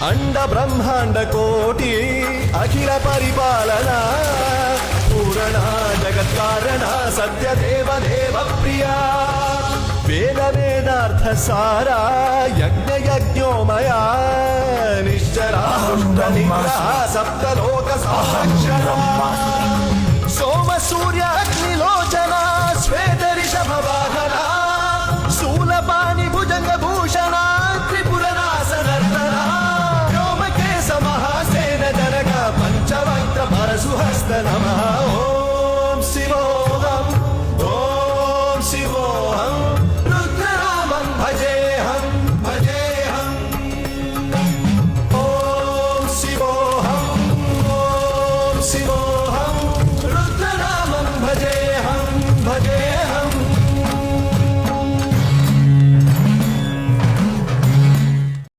అండ బ్రహ్మాండ కోటి అఖిల పరిపాలన పూరణ జగత్కారణ సత్యదేవ దేవ ప్రియా వేద వేదార్థ సారా యజ్ఞ యజ్ఞోమయా నిశ్చరా నిగ్రహ సప్తలోక సంరక్షణ సోమ సూర్య అగ్ని